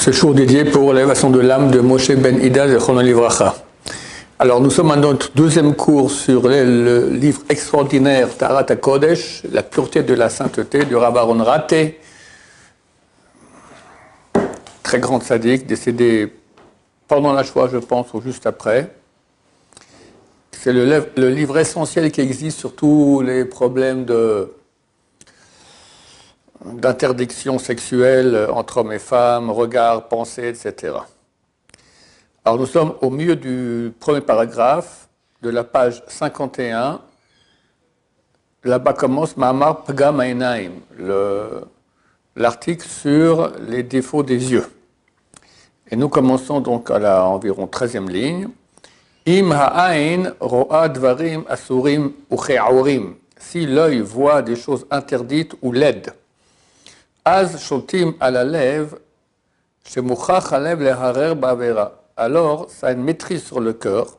Ce jour dédié pour l'élévation de l'âme de Moshe Ben Ida Zechrono Livracha. Alors nous sommes à notre deuxième cours sur le livre extraordinaire Taharat HaKodesh, la pureté de la sainteté du Rav Aaron Raté, très grand sadique, décédé pendant la Shoah, je pense, ou juste après. C'est le livre essentiel qui existe sur tous les problèmes d'interdiction sexuelle entre hommes et femmes, regards, pensées, etc. Alors nous sommes au milieu du premier paragraphe de la page 51. Là-bas commence Ma'amar Pgam Ha'einaim, l'article sur les défauts des yeux. Et nous commençons donc à la environ 13e ligne. Im ha'ain ro'a dvarim asurim uche'aurim. Si l'œil voit des choses interdites ou laides. Az shotim ala lev shemuchach alev leharer ba'avera. Alors, ça a une maîtrise sur le cœur,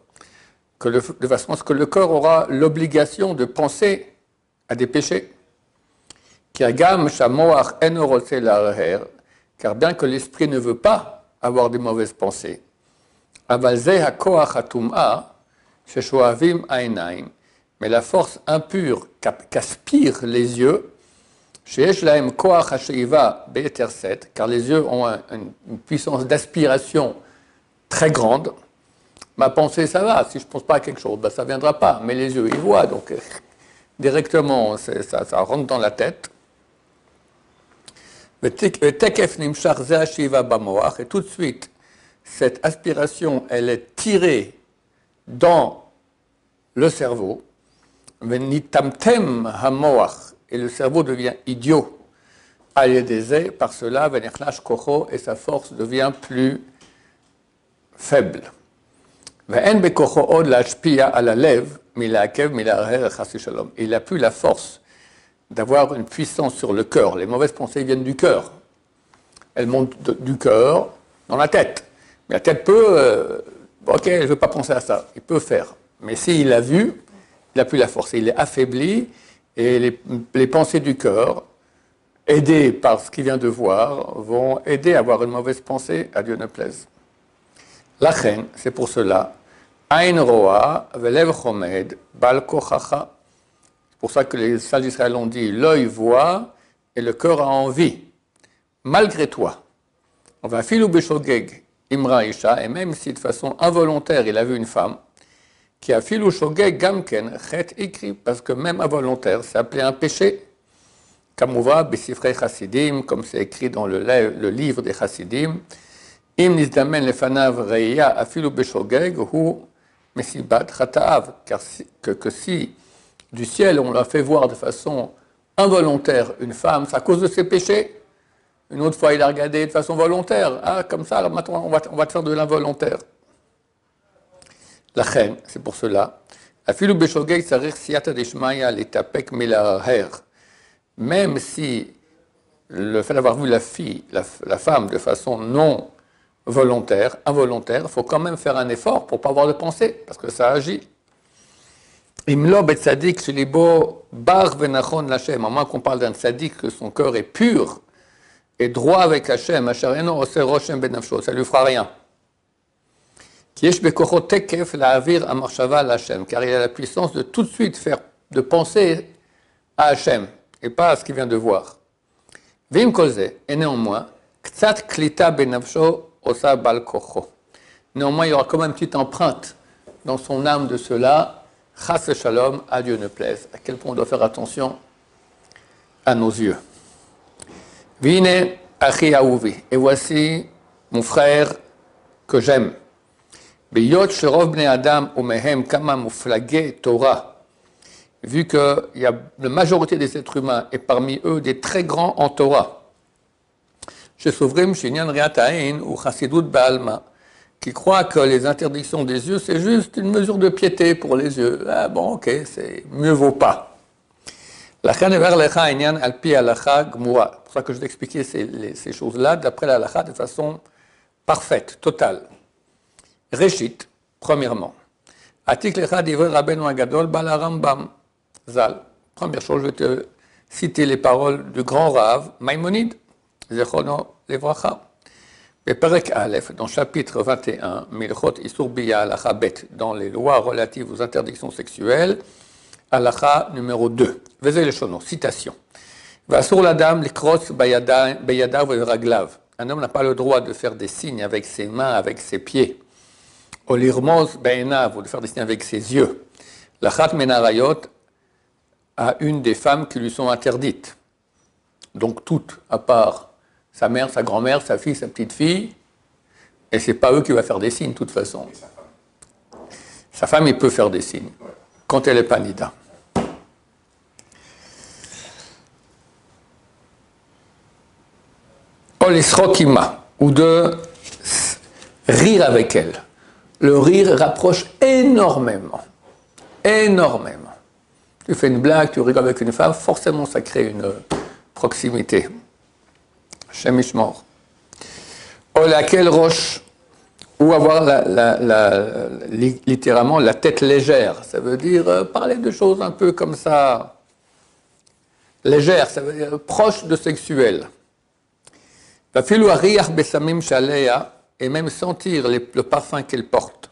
de façon à ce que le cœur aura l'obligation de penser à des péchés. Car bien que l'esprit ne veut pas avoir des mauvaises pensées, mais la force impure qu'aspirent les yeux, car les yeux ont une puissance d'aspiration très grande. Ma pensée, ça va. Si je ne pense pas à quelque chose, ça ne viendra pas. Mais les yeux, ils voient. Donc, directement, ça rentre dans la tête. Et tout de suite, cette aspiration, elle est tirée dans le cerveau. Et le cerveau devient idiot. Par cela, et sa force devient plus faible. Il n'a plus la force d'avoir une puissance sur le cœur. Les mauvaises pensées viennent du cœur. Elles montent du cœur dans la tête. Mais la tête peut, ok, je ne veux pas penser à ça. Il peut faire. Mais s'il a vu, il n'a plus la force. Il est affaibli et les pensées du cœur, aidées par ce qu'il vient de voir, vont aider à avoir une mauvaise pensée, à Dieu ne plaise. La reine, c'est pour cela, Ain Roa, Velev Chomed, Bal Kochacha. C'est pour ça que les sages d'Israël ont dit l'œil voit et le cœur a envie. Malgré toi, on va filou beshogeg imra isha, et même si de façon involontaire il a vu une femme, qui a filou shogeg gamken chet ikri, parce que même involontaire, c'est appelé un péché. Kamouva besifrei chassidim, comme c'est écrit dans le livre des chassidim. Im nizdamen lefanav reya afilu beshogeg hu mesibat chataav, car que si du ciel on l'a fait voir de façon involontaire une femme, c'est à cause de ses péchés. Une autre fois il a regardé de façon volontaire, ah comme ça maintenant on va te faire de l'involontaire. La reine, c'est pour cela. Afilu beshogeg sarir siyata deshmaya letapek milaher. Même si le fait d'avoir vu la femme de façon non volontaire, involontaire, il faut quand même faire un effort pour ne pas avoir de pensée, parce que ça agit. Imlo bet tzadik shelibo bar venachon l'Hashem, à moins qu'on parle d'un tzadik que son cœur est pur et droit avec Hachem, asher eno oseh roshem benafsho, ça ne lui fera rien. Ki yesh bekocho tekef la'avir amarshava l'Hashem, car il a la puissance de tout de suite de penser à Hachem, et pas à ce qu'il vient de voir. Vim kolze, et néanmoins, ktsat klita benafsho osa bal kocho. Néanmoins, il y aura comme une petite empreinte dans son âme de cela, chas shalom, à Dieu ne plaise. À quel point on doit faire attention à nos yeux. Vine achi aouvi, et voici mon frère que j'aime. Beyot sherov bnei adam umehem kama muflage Torah. Vu que la majorité des êtres humains est parmi eux des très grands en Torah. Qui croient que les interdictions des yeux, c'est juste une mesure de piété pour les yeux. Ah bon, ok, mieux vaut pas. C'est pour ça que je vais expliquer ces choses-là d'après la halakha de façon parfaite, totale. Réchit, premièrement. Zal. Première chose, je vais te citer les paroles du grand Rav Maïmonide. Zechrono Livracha. Et Perek Aleph, dans chapitre 21, Milchot Isur Biya Halacha Bet, dans les lois relatives aux interdictions sexuelles, Halacha numéro 2. Vezé le shono, citation. Vasur la dame likros beyadav veraglav. Un homme n'a pas le droit de faire des signes avec ses mains, avec ses pieds. Ou l'irmos be'enav, ou de faire des signes avec ses yeux. L'achat menarayot a une des femmes qui lui sont interdites. Donc toutes, à part sa mère, sa grand-mère, sa fille, sa petite-fille, et c'est pas eux qui vont faire des signes de toute façon. Sa femme, il peut faire des signes, quand elle est pas nida. Olisrokima, ou de rire avec elle. Le rire rapproche énormément. Énormément. Tu fais une blague, tu rigoles avec une femme, forcément ça crée une proximité. Shemishmor. Ou laquelle roche, ou avoir littéralement la tête légère. Ça veut dire parler de choses un peu comme ça, légères, ça veut dire proche de sexuel. Et même sentir le parfum qu'elle porte.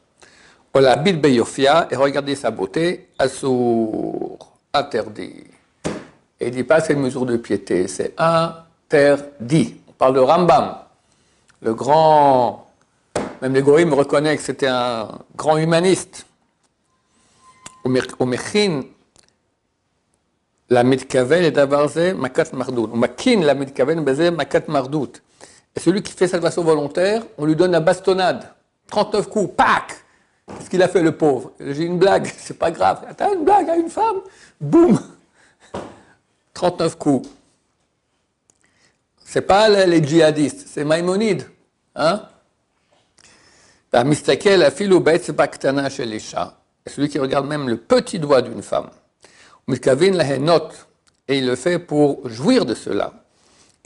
Ou la bid beyofia, et regarder sa beauté, assour, interdit. Et il ne dit pas c'est une mesure de piété, c'est interdit. On parle de Rambam, le grand, même les goïms reconnaissent que c'était un grand humaniste. Au Mechin, la mitkaven et d'avarze makat mardout. Au Makin, la mitkaven bezé makat mardout. Et celui qui fait salvation volontaire, on lui donne la bastonnade. 39 coups, pac! Qu'est-ce qu'il a fait le pauvre? J'ai une blague, c'est pas grave. T'as une blague à une femme? Boum! 39 coups. C'est pas les djihadistes, c'est Maïmonide. Hein? La mistakel a filou b'etz baktana chez les chats. Celui qui regarde même le petit doigt d'une femme. Mikavin la henot. Et il le fait pour jouir de cela.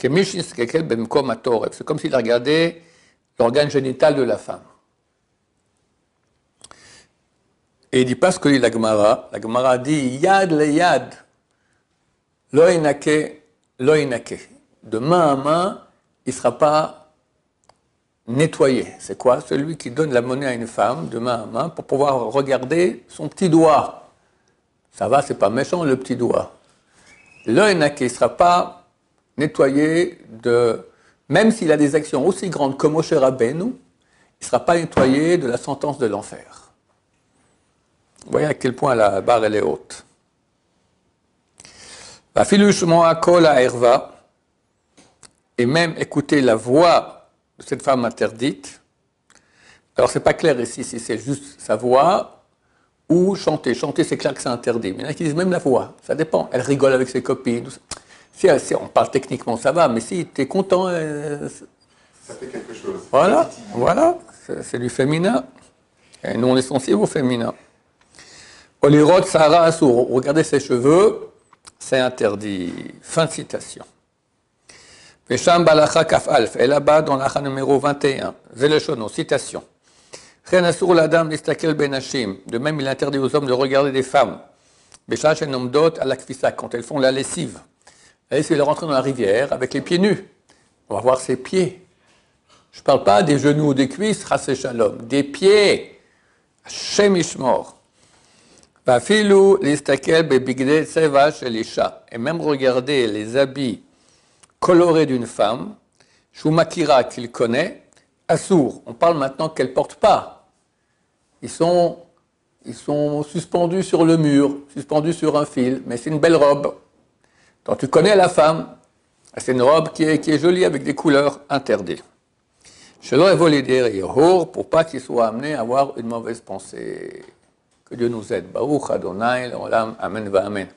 C'est comme s'il regardait l'organe génital de la femme. Et il dit pas ce que dit la Gemara. La Gemara dit yad le yad, lo inake, lo inake. De main à main, il ne sera pas nettoyé. C'est quoi? Celui qui donne la monnaie à une femme de main à main pour pouvoir regarder son petit doigt. Ça va, c'est pas méchant le petit doigt. Lo inake, il ne sera pas nettoyé même s'il a des actions aussi grandes que Moshe Rabbeinu, il ne sera pas nettoyé de la sentence de l'enfer. Vous voyez à quel point la barre elle est haute. Et même écouter la voix de cette femme interdite. Alors c'est pas clair ici si c'est juste sa voix ou chanter. Chanter c'est clair que c'est interdit. Mais il y en a qui disent même la voix, ça dépend. Elle rigole avec ses copines. Si on parle techniquement, ça va, mais si tu es content... ça fait quelque chose. Voilà, c'est du féminin. Et nous, on est sensibles au féminin. Olirot Sarah Assour, regardez ses cheveux, c'est interdit. Fin de citation. Vesham Balacha Kaf Alf, et là-bas, dans l'Acha numéro 21, Zeleshono, citation. Chen Assour la dame l'Istakel Benashim, de même, il interdit aux hommes de regarder des femmes. Beshach et Nomdot à la Kfisa, quand elles font la lessive. Et c'est de rentrer dans la rivière avec les pieds nus. On va voir ses pieds. Je ne parle pas des genoux ou des cuisses, Chassé Shalom, des pieds. Hashem Ishmor. Vafilou listakel bebigde tseva shel isha. Et même regarder les habits colorés d'une femme, Shumakira qu'il connaît, Assour. On parle maintenant qu'elle ne porte pas. Ils sont suspendus sur le mur, suspendus sur un fil, mais c'est une belle robe. Donc tu connais la femme, c'est une robe qui est jolie avec des couleurs interdites. Je dois voler des Yehour pour pas qu'il soit amené à avoir une mauvaise pensée. Que Dieu nous aide. Baruch Adonai, l'olam, amen va amen.